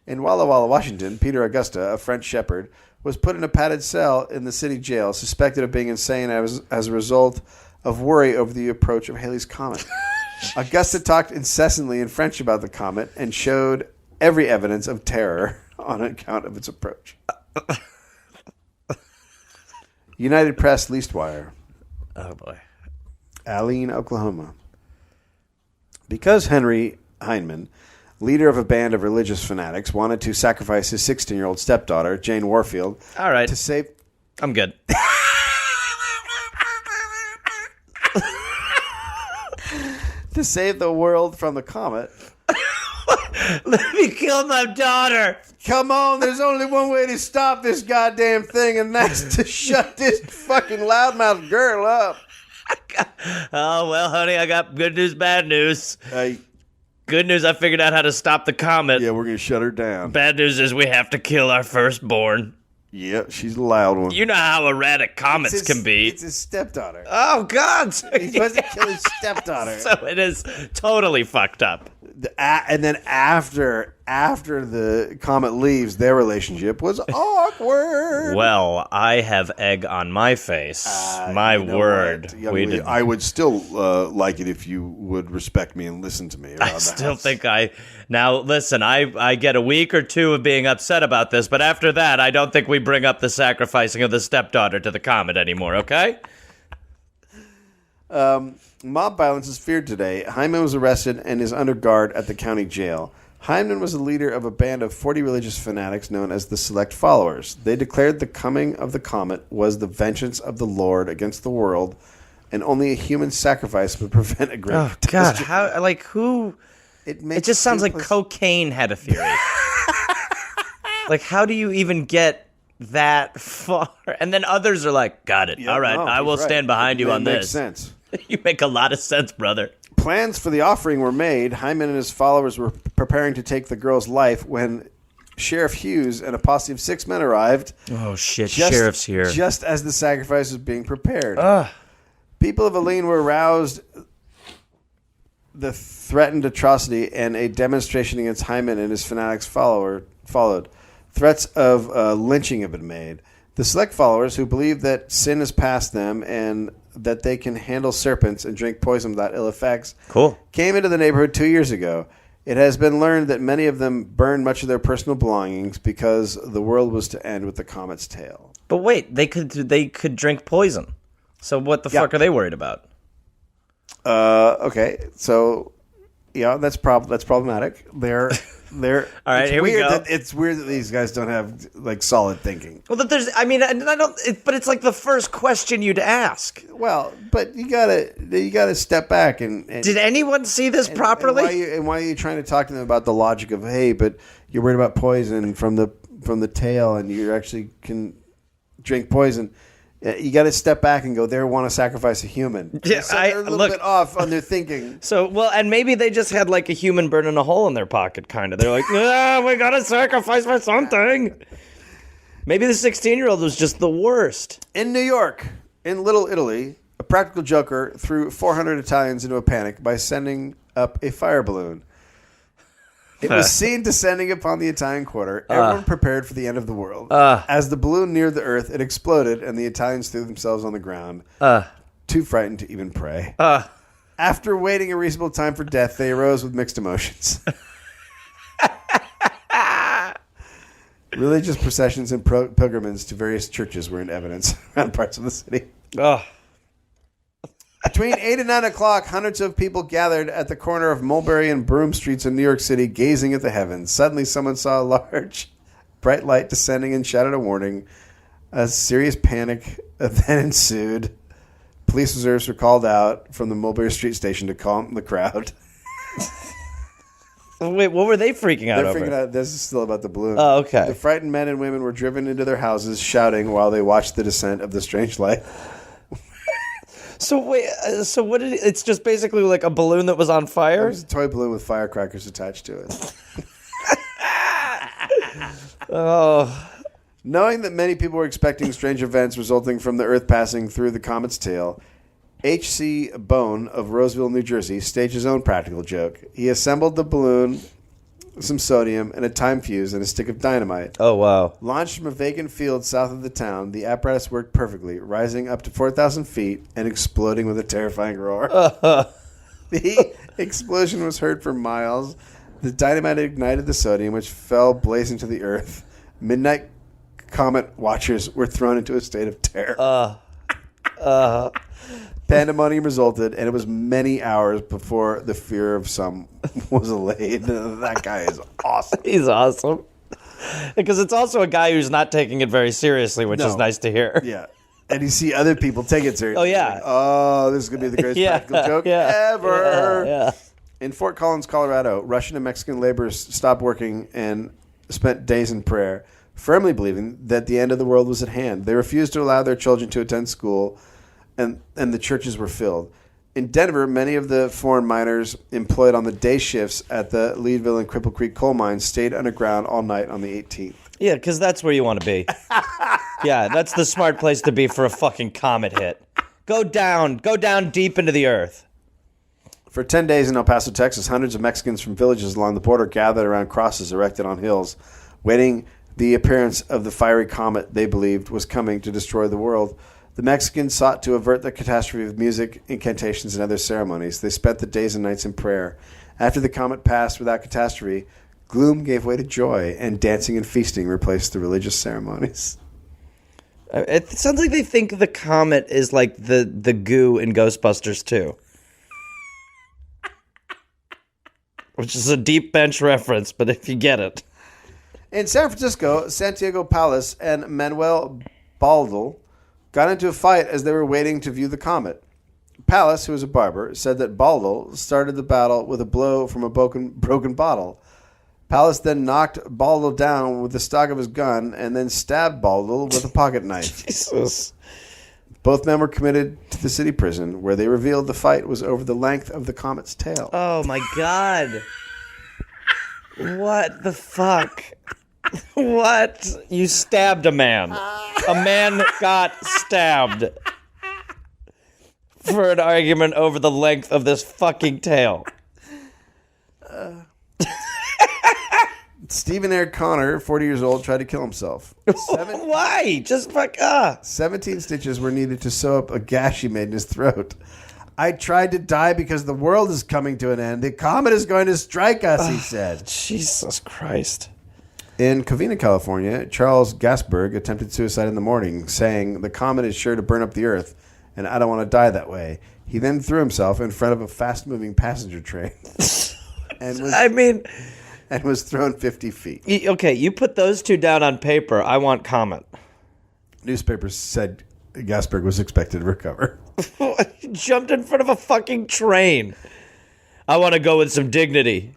In Walla Walla, Washington, Peter Augusta, a French shepherd, was put in a padded cell in the city jail, suspected of being insane as a result of worry over the approach of Halley's Comet. Augusta talked incessantly in French about the comet and showed every evidence of terror on account of its approach. United Press Leastwire. Oh, boy. Alene, Oklahoma. Because Henry Heinemann, leader of a band of religious fanatics, wanted to sacrifice his 16-year-old stepdaughter, Jane Warfield, All right. to save... I'm good. to save the world from the comet. Let me kill my daughter. Come on, there's only one way to stop this goddamn thing, and that's to shut this fucking loudmouth girl up. Oh, well, honey, I got good news, bad news. Good news, I figured out how to stop the comet. Yeah, we're going to shut her down. Bad news is we have to kill our firstborn. Yep, she's a loud one. You know how erratic comets can be. It's his stepdaughter. Oh, God. He's supposed to kill his stepdaughter. So it is totally fucked up. And then after the comet leaves, their relationship was awkward. Well, I have egg on my face. My word. I would still like it if you would respect me and listen to me. I still think Now, listen, I get a week or two of being upset about this, but after that, I don't think we bring up the sacrificing of the stepdaughter to the comet anymore, okay? Mob violence is feared today. Hyman was arrested and is under guard at the county jail. Hyman was the leader of a band of 40 religious fanatics known as the Select Followers. They declared the coming of the comet was the vengeance of the Lord against the world, and only a human sacrifice would prevent a great catastrophe. God, how, like, who... It just sounds like cocaine had a theory. Like, how do you even get that far? And then others are like, got it. All right, I will stand behind you on this. Makes sense. You make a lot of sense, brother. Plans for the offering were made. Hyman and his followers were preparing to take the girl's life when Sheriff Hughes and a posse of 6 men arrived. Oh, shit, Sheriff's here. Just as the sacrifice was being prepared. People of Alene were aroused. The threatened atrocity and a demonstration against Hyman and his fanatics followed. Threats of lynching have been made. The Select Followers, who believe that sin is past them and that they can handle serpents and drink poison without ill effects, came into the neighborhood 2 years ago. It has been learned that many of them burned much of their personal belongings because the world was to end with the comet's tail. But wait, they could drink poison. So what the fuck are they worried about? Okay, so yeah, that's problematic. They're all right. Here we go. It's weird that these guys don't have like solid thinking. Well, that there's, I mean, I don't. But it's like the first question you'd ask. Well, but you gotta step back and did anyone see this properly? And why are you trying to talk to them about the logic of, hey, but you're worried about poison from the tail, and you actually can drink poison? You got to step back and go, they want to sacrifice a human. Yeah, So they're a little bit off on their thinking. So, well, and maybe they just had like a human burning a hole in their pocket, kind of. They're like, we gotta sacrifice for something. Maybe the 16-year-old was just the worst. In New York, in Little Italy, a practical joker threw 400 Italians into a panic by sending up a fire balloon. It was seen descending upon the Italian quarter. Everyone prepared for the end of the world. As the balloon neared the earth, it exploded, and the Italians threw themselves on the ground, too frightened to even pray. After waiting a reasonable time for death, they arose with mixed emotions. Religious processions and pilgrimages to various churches were in evidence around parts of the city. Between 8 and 9 o'clock, hundreds of people gathered at the corner of Mulberry and Broome Streets in New York City, gazing at the heavens. Suddenly, someone saw a large, bright light descending and shouted a warning. A serious panic then ensued. Police reserves were called out from the Mulberry Street station to calm the crowd. Wait, what were they freaking out over? They're freaking out. This is still about the balloon. Oh, okay. The frightened men and women were driven into their houses, shouting while they watched the descent of the strange light. So wait, so what did it's just basically like a balloon that was on fire? It was a toy balloon with firecrackers attached to it. Knowing that many people were expecting strange events resulting from the Earth passing through the comet's tail, H.C. Bone of Roseville, New Jersey, staged his own practical joke. He assembled the balloon, some sodium, and a time fuse and a stick of dynamite. Oh, wow. Launched from a vacant field south of the town, the apparatus worked perfectly, rising up to 4,000 feet and exploding with a terrifying roar. The explosion was heard for miles. The dynamite ignited the sodium, which fell blazing to the earth. Midnight Comet watchers were thrown into a state of terror. Pandemonium resulted, and it was many hours before the fear of some was allayed. That guy is awesome. He's awesome. Because it's also a guy who's not taking it very seriously, which is nice to hear. Yeah. And you see other people take it seriously. Oh, yeah. Like, oh, this is going to be the greatest practical joke ever. Yeah. In Fort Collins, Colorado, Russian and Mexican laborers stopped working and spent days in prayer, firmly believing that the end of the world was at hand. They refused to allow their children to attend school, and the churches were filled. In Denver, many of the foreign miners employed on the day shifts at the Leadville and Cripple Creek coal mines stayed underground all night on the 18th. Yeah, because that's where you want to be. Yeah, that's the smart place to be for a fucking comet hit. Go down deep into the earth. For 10 days in El Paso, Texas, hundreds of Mexicans from villages along the border gathered around crosses erected on hills, waiting the appearance of the fiery comet they believed was coming to destroy the world. The Mexicans sought to avert the catastrophe with music, incantations, and other ceremonies. They spent the days and nights in prayer. After the comet passed without catastrophe, gloom gave way to joy, and dancing and feasting replaced the religious ceremonies. It sounds like they think the comet is like the goo in Ghostbusters 2. Which is a deep bench reference, but if you get it. In San Francisco, Santiago Palace and Manuel Baldal got into a fight as they were waiting to view the comet. Palace, who was a barber, said that Baldal started the battle with a blow from a broken bottle. Palace then knocked Baldal down with the stock of his gun and then stabbed Baldal with a pocket knife. Jesus. Both men were committed to the city prison, where they revealed the fight was over the length of the comet's tail. Oh, my God. What the fuck? What? You stabbed a man. A man got stabbed for an argument over the length of this fucking tail. Stephen Air Connor, 40 years old, tried to kill himself. Why? Just fuck 17 stitches were needed to sew up a gash he made in his throat. I tried to die because the world is coming to an end. The comet is going to strike us, he said. Jesus Christ. In Covina, California, Charles Gasberg attempted suicide in the morning, saying, "The comet is sure to burn up the earth, and I don't want to die that way." He then threw himself in front of a fast-moving passenger train and was thrown 50 feet. Okay, you put those two down on paper. I want Comet. Newspapers said Gasberg was expected to recover. He jumped in front of a fucking train. I want to go with some dignity.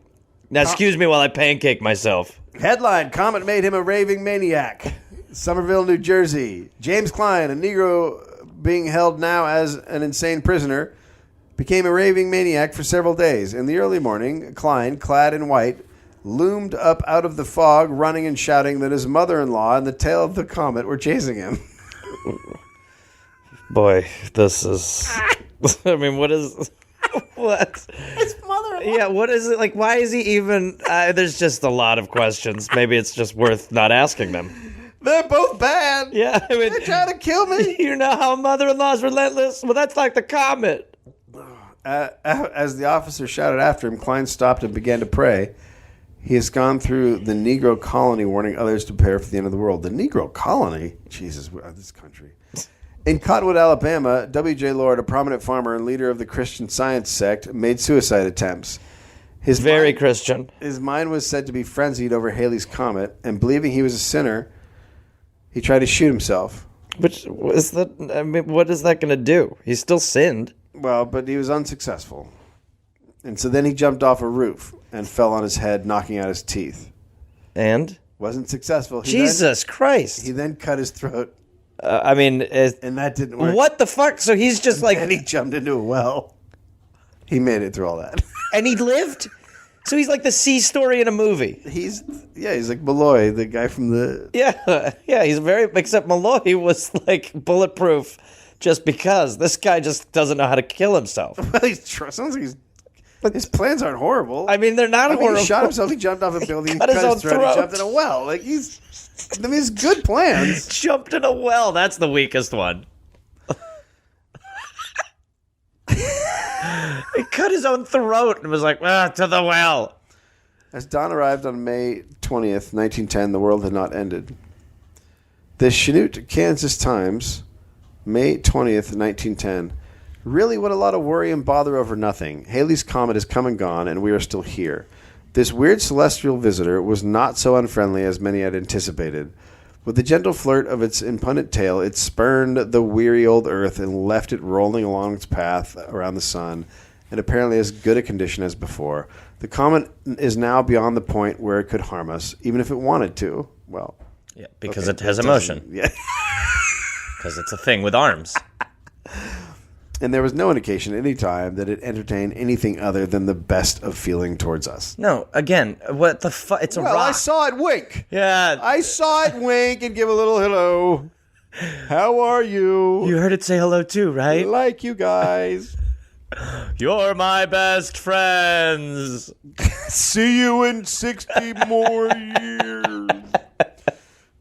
Now, excuse me while I pancake myself. Headline, Comet made him a raving maniac. Somerville, New Jersey. James Klein, a Negro being held now as an insane prisoner, became a raving maniac for several days. In the early morning, Klein, clad in white, loomed up out of the fog, running and shouting that his mother-in-law and the tail of the comet were chasing him. Boy, this is... I mean, what is... What? His mother-in-law? Yeah, what is it? Like, why is he even... there's just a lot of questions. Maybe it's just worth not asking them. They're both bad. Yeah, I mean... They're trying to kill me. You know how mother-in-law's relentless? Well, that's like the comet. As the officer shouted after him, Klein stopped and began to pray. He has gone through the Negro colony, warning others to prepare for the end of the world. The Negro colony? Jesus, this country. In Cottonwood, Alabama, W.J. Lord, a prominent farmer and leader of the Christian Science sect, made suicide attempts. Very Christian. His mind was said to be frenzied over Halley's Comet, and believing he was a sinner, he tried to shoot himself. Which is that? I mean, what is that going to do? He still sinned. Well, but he was unsuccessful. And so then he jumped off a roof and fell on his head, knocking out his teeth. And? Wasn't successful. Jesus Christ. He then cut his throat. I mean... and that didn't work. What the fuck? So he's just like... And he jumped into a well. He made it through all that. And he lived? So he's like the C story in a movie. He's like Malloy, the guy from the... Yeah, he's very... Except Malloy was like bulletproof just because. This guy just doesn't know how to kill himself. Well, sounds like his plans aren't horrible. I mean, they're not horrible. He shot himself. He jumped off a building. He cut his own throat. He jumped in a well. Like he's good plans. Jumped in a well. That's the weakest one. He cut his own throat and was like, to the well. As dawn arrived on May 20th, 1910, the world had not ended. The Chanute, Kansas Times, May 20th, 1910. Really, what a lot of worry and bother over nothing. Halley's Comet has come and gone, and we are still here. This weird celestial visitor was not so unfriendly as many had anticipated. With the gentle flirt of its impunent tail, it spurned the weary old earth and left it rolling along its path around the sun, in apparently as good a condition as before. The comet is now beyond the point where it could harm us, even if it wanted to. Well, yeah, because it has emotion. Yeah, because it's a thing with arms. And there was no indication at any time that it entertained anything other than the best of feeling towards us. No, again, what the fuck? It's a rock. I saw it wink. Yeah. I saw it wink and give a little hello. How are you? You heard it say hello too, right? Like you guys. You're my best friends. See you in 60 more years.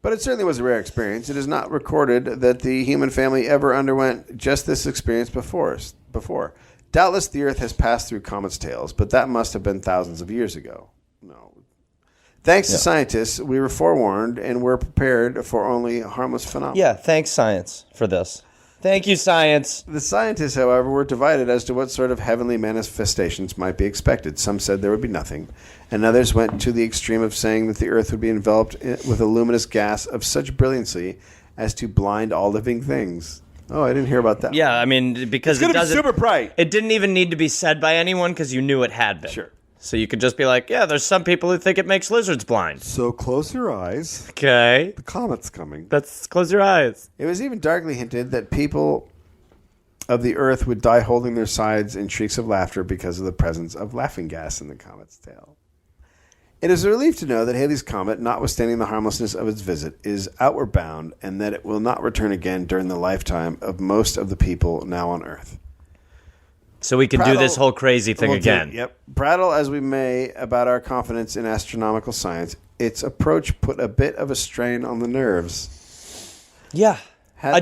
But it certainly was a rare experience. It is not recorded that the human family ever underwent just this experience before. Doubtless the Earth has passed through comets' tails, but that must have been thousands of years ago. No. Thanks to scientists, we were forewarned and were prepared for only harmless phenomena. Yeah, thanks, science, for this. Thank you, science. The scientists, however, were divided as to what sort of heavenly manifestations might be expected. Some said there would be nothing, and others went to the extreme of saying that the Earth would be enveloped with a luminous gas of such brilliancy as to blind all living things. Oh, I didn't hear about that. Yeah, I mean, because it's gonna be super bright. It didn't even need to be said by anyone because you knew it had been. Sure. So you could just be like, yeah, there's some people who think it makes lizards blind. So close your eyes. Okay. The comet's coming. Close your eyes. It was even darkly hinted that people of the Earth would die holding their sides in shrieks of laughter because of the presence of laughing gas in the comet's tail. It is a relief to know that Halley's Comet, notwithstanding the harmlessness of its visit, is outward bound and that it will not return again during the lifetime of most of the people now on Earth. So we can do this whole crazy thing again. Yep. Prattle as we may about our confidence in astronomical science, its approach put a bit of a strain on the nerves. Yeah.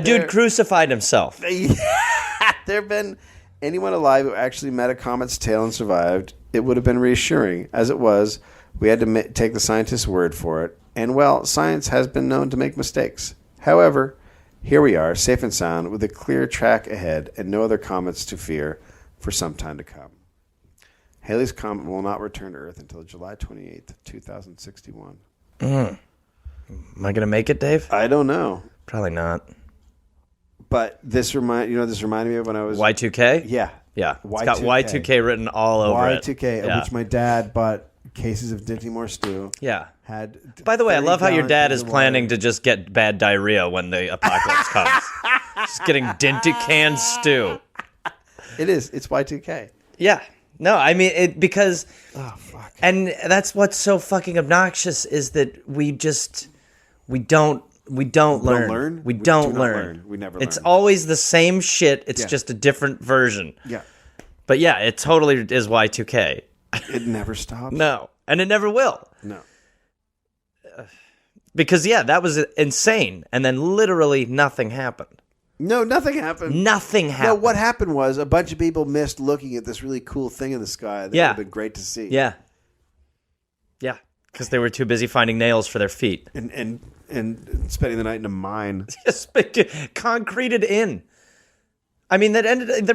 Dude crucified himself. Had there been anyone alive who actually met a comet's tail and survived, it would have been reassuring. As it was, we had to take the scientist's word for it. And, well, science has been known to make mistakes. However, here we are, safe and sound, with a clear track ahead and no other comets to fear for some time to come. Halley's Comet will not return to Earth until July 28th, 2061. Am I going to make it, Dave? I don't know. Probably not. But this reminded me of when I was... Y2K? Yeah. Yeah. It's got Y2K written all over it. Y2K, Yeah. which my dad bought cases of Dinty Moore stew. Yeah. Had. By the way, I love how your 30 dad gallons is of planning water. to just get bad diarrhea when the apocalypse comes. Just getting Dinty canned stew. It is. It's Y2K. Yeah. No, I mean because. Oh fuck. And that's what's so fucking obnoxious is that we don't learn. We do don't not learn. We never It's learn. always the same shit. It's Yeah. just a different version. Yeah. But yeah, it totally is Y2K. It never stops. No. And it never will. No. Because yeah, that was insane. And then literally nothing happened. No, nothing happened. Nothing No, happened. what happened was a bunch of people missed looking at this really cool thing in the sky that Yeah. would have been great to see. Yeah. Yeah. Because they were too busy finding nails for their feet. And spending the night in a mine. Just concreted in. I mean, that ended.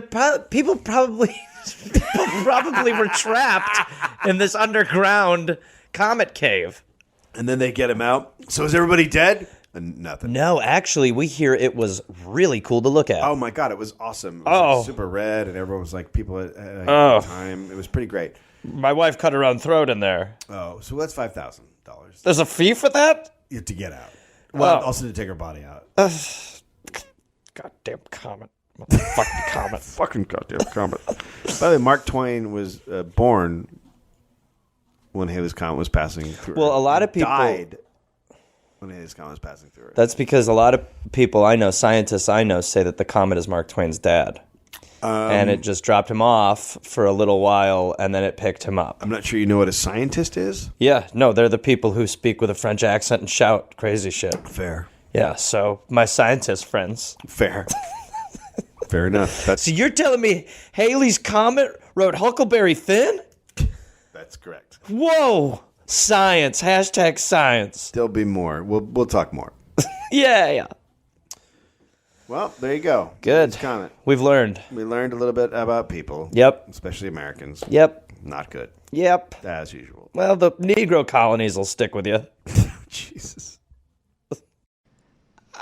People probably were trapped in this underground comet cave. And then they get him out. So is everybody dead? And nothing. No, actually, we hear it was really cool to look at. Oh my god, it was awesome. It was like super red, and everyone was like, people at the time. It was pretty great. My wife cut her own throat in there. Oh, so that's $5,000 There's a fee for that? to get out. Well, Oh. also to take her body out. Goddamn comet. Motherfucking comet. Fucking goddamn Comet. By the way, Mark Twain was born when Halley's Comet was passing through. Well, a lot of He people- died when Halley's Comet was passing through it. That's because a lot of people I know, scientists I know, say that the comet is Mark Twain's dad. And it just dropped him off for a little while, and then it picked him up. I'm not sure you know what a scientist is. Yeah, no, they're the people who speak with a French accent and shout crazy shit. Fair. Yeah, so my scientist friends. Fair. Fair enough. So you're telling me Halley's Comet wrote Huckleberry Finn? That's correct. Whoa! Science. Hashtag science. There'll be more. We'll talk more. Yeah. Well, there you go. Good. Halley's Comet. We've learned. We learned a little bit about people. Yep. Especially Americans. Yep. Not good. Yep. As usual. Well, the Negro colonies will stick with you. Jesus.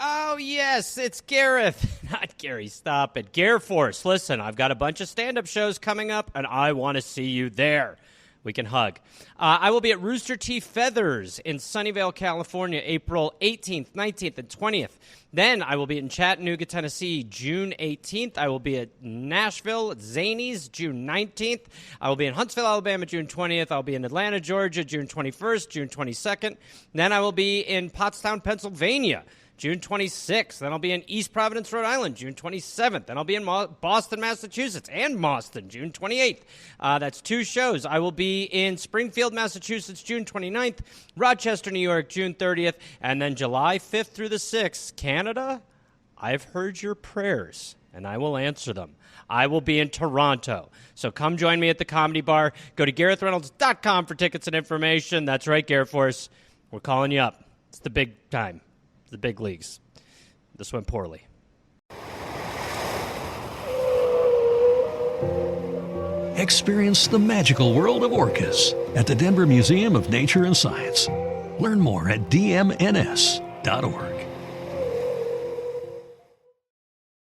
Oh, yes, it's Gareth. Not Gary, stop it. Gare Force. Listen, I've got a bunch of stand-up shows coming up, and I want to see you there. We can hug. I will be at Rooster Teeth Feathers in Sunnyvale, California, April 18th, 19th, and 20th. Then I will be in Chattanooga, Tennessee, June 18th. I will be at Nashville, at Zanies, June 19th. I will be in Huntsville, Alabama, June 20th. I'll be in Atlanta, Georgia, June 21st, June 22nd. Then I will be in Pottstown, Pennsylvania, June 26th. Then I'll be in East Providence, Rhode Island, June 27th. Then I'll be in Boston, Massachusetts, and Boston, June 28th. That's 2 shows. I will be in Springfield, Massachusetts, June 29th, Rochester, New York, June 30th, and then July 5th through the 6th. Canada, I've heard your prayers, and I will answer them. I will be in Toronto. So come join me at the Comedy Bar. Go to GarethReynolds.com for tickets and information. That's right, Gareth Force. We're calling you up. It's the big time. The big leagues. This went poorly. Experience the magical world of orcas at the Denver Museum of Nature and Science. Learn more at dmns.org.